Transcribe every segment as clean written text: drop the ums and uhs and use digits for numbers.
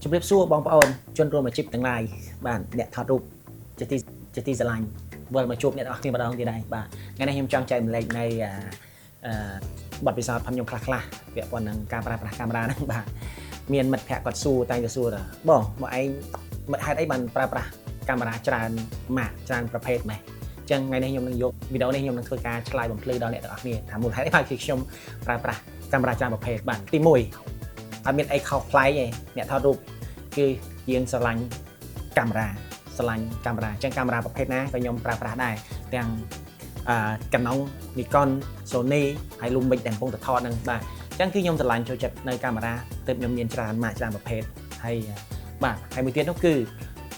ជំរាបសួរបងប្អូនជនរួមអាជីពទាំងឡាយបាទអ្នកថតរូបជាទីស្រឡាញ់វិលមកជួបអ្នកទាំងអស់គ្នាម្ដងទៀតដែរបាទថ្ងៃនេះខ្ញុំចង់ចែកម្លែកនៅបទពិសោធន៍ខ្ញុំខ្លះពាក់ព័ន្ធនឹងការប្រើប្រាស់កាមេរ៉ាហ្នឹងបាទមានមិត្តភ័ក្តិគាត់សួរតែសួរថាបងមកឯងមិត្តហេតុអីបានប្រើប្រាស់កាមេរ៉ាច្រើនម៉ាកច្រើនប្រភេទម៉េះអញ្ចឹងថ្ងៃនេះខ្ញុំនឹងយកវីដេអូនេះខ្ញុំនឹងធ្វើការឆ្លើយបំភ្លឺដល់អ្នកទាំងអស់គ្នាថាមូលហេតុអីបានខ្ញុំប្រើប្រាស់កាមេរ៉ាច្រើនប្រភេទបាទទី1អត់មានអីខុសប្លែកទេអ្នកថតរូបគឺយើងស្រឡាញ់កាមេរ៉ាអញ្ចឹងកាមេរ៉ាប្រភេទណាក៏ខ្ញុំប្រើប្រាស់ដែរទាំងCanon Nikon Sony ហើយ Lumix ដែលកំពុងតែថតហ្នឹងបាទអញ្ចឹងគឺខ្ញុំស្រឡាញ់ចូលចិត្តនៅកាមេរ៉ាទើបខ្ញុំមានច្រើនម៉ាកច្រើនប្រភេទហើយបាទហើយមួយទៀតនោះគឺ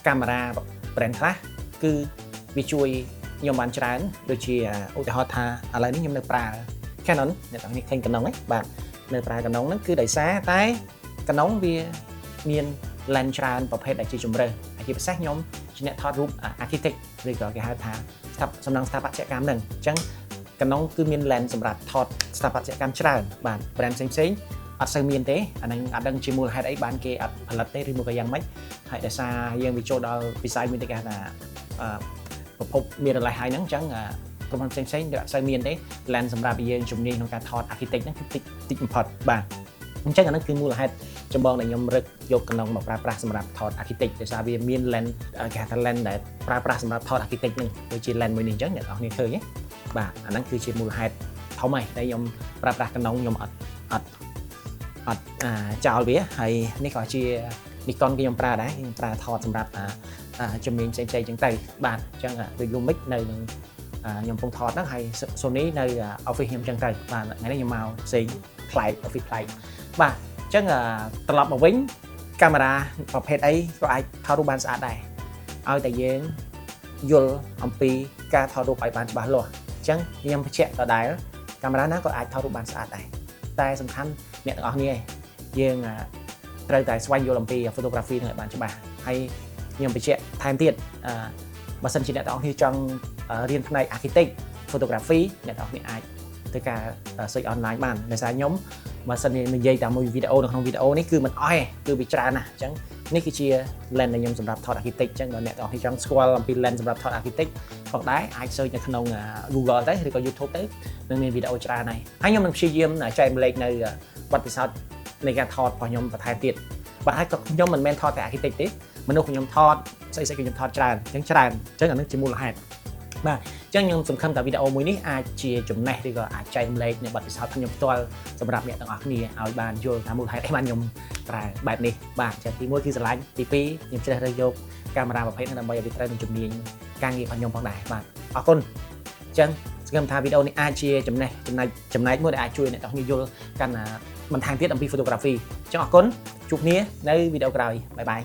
កាមេរ៉ា brand ខ្លះគឺវាជួយខ្ញុំបានច្រើនដូចជាឧទាហរណ៍ថាឥឡូវនេះខ្ញុំនៅប្រើ Canon អ្នកទាំងនេះឃើញ Canon ហ្នឹងបាទនៅប្រើ Canon ហ្នឹងគឺដោយសារតែ Canon វាមាន lens ច្រើនប្រភេទដែលជាជម្រើសហើយជាពិសេសខ្ញុំជាអ្នកថតរូប architect ឬក៏គេហៅថាសំណង់ស្ថាបត្យកម្មហ្នឹងអញ្ចឹង Canon គឺមាន lens សម្រាប់ថតស្ថាបត្យកម្មច្រើនបាទ brand ផ្សេងអត់សូវមានទេអាហ្នឹងអត់ដឹងជាមូលហេតុអីបានគេអត់ផលិតទេឬមកក៏យ៉ាងម៉េចហើយដោយសារយើងវាចូលដល់វិស័យមួយទៅគេថាប្រភពមានរលេះហើយហ្នឹងអញ្ចឹងក្រុមហ៊ុនផ្សេងវាអត់សូវមានទេ lens សម្រាប់យើងជំនាញក្នុងការថត architect ហ្នឹងគឺតិចបំផុតបាទអញ្ចឹងអាហ្នឹងគឺមូលហេតុចម្បងដែលខ្ញុំរឹកយកCanonមកប្រើប្រាស់សម្រាប់ថត architect ដោយសារវាមាន lens គេហៅថា lens ដែលប្រើប្រាស់សម្រាប់ថត architect ហ្នឹងដូចជា lens មួយនេះអញ្ចឹងអ្នកនរគ្នាឃើញទេបាទអាហ្នឹងគឺជាមូលហេតុធំហើយដែលខ្ញុំប្រើប្រាស់Canonខ្ញុំអត់ចោលវាហើយនេះក៏ជា Nikon ខ្ញុំប្រើដែរខ្ញុំប្រើថតសម្រាប់ជំនាញផ្សេងៗអញ្ចឹងទៅបាទអញ្ចឹងដូច Lumix នៅនឹងខ្ញុំកំពុងថតហ្នឹងហើយ Sony នៅ office ខ្ញុំអញ្ចឹងទៅបាទថ្ងៃនេះខ្ញុំមកផ្សេងប្លែក office ប្លែកបាទអញ្ចឹងត្រឡប់មកវិញកាមេរ៉ាប្រភេទអីក៏អាចថតរូបបានស្អាតដែរឲ្យតែយើងយល់អំពីការថតរូបឲ្យបានច្បាស់លាស់អញ្ចឹងខ្ញុំបញ្ជាក់ដដែលកាមេរ៉ាណាក៏អាចថតរូបបានស្អាតដែរតែសំខាន់អ្នកទាំងអស់គ្នាយើងត្រូវតែស្វែងយល់អំពី photography នឹងឲ្យបានច្បាស់ហើយខ្ញុំបញ្ជាក់ថែមទៀតបើសិនជាអ្នកទាំងអស់គ្នាចង់រៀនផ្នែក architect photography អ្នកទាំងអស់គ្នាអាចធ្វើការ search online បានដោយសារខ្ញុំបើសិននិយាយតាមមួយវីដេអូនៅក្នុងវីដេអូនេះគឺមិនអស់ទេគឺវាច្រើនណាស់អញ្ចឹងនេះគឺជា lens ដែលខ្ញុំសម្រាប់ថត architect អញ្ចឹងបើអ្នកទាំងអស់គ្នាចង់ស្គាល់អំពី lens សម្រាប់ថត architect ផងដែរអាច search នៅក្នុង Google ទៅឬក៏ YouTube ទៅនឹងមានវីដេអូច្រើនហើយខ្ញុំនឹងព្យាយាមចែករំលែកនៅបទពិសោធន៍នៃការថតរបស់ខ្ញុំបន្ថែមទៀតបាទហើយក៏ខ្ញុំមិនមែនថតតែ architect ទេមនុស្សខ្ញុំថតស្អីៗខ្ញុំថតច្រើនអញ្ចឹងអានេះជាមូលហេតុបាទអញ្ចឹងខ្ញុំសង្ឃឹមថាវីដេអូមួយនេះអាចជាចំណេះឬក៏អាចចែករំលែកនៅបទពិសោធន៍ខ្ញុំផ្ទាល់សម្រាប់អ្នកទាំងអស់គ្នាឲ្យបានយល់ថាមូលហេតុអីបានខ្ញុំប្រើបែបនេះបាទអញ្ចឹងទី1គឺស្រឡាញ់ទី2ខ្ញុំជ្រើសរើសយកកាមេរ៉ាប្រភេទនេះដើម្បីឲ្យវាត្រូវនឹងជំនាញការងាររបស់ខ្ញុំផងដែរបាទអរគុណអញ្ចឹងសង្ឃឹមថាវីដេអូនេះអាចជាចំណែកមួយដែលអាចជួយអ្នកទាំងអស់គ្នាយល់កាន់បន្ថែមទៀតអំពី photography អញ្ចឹងអរគុណជួបគ្នានៅវីដេអូក្រោយបាយបាយ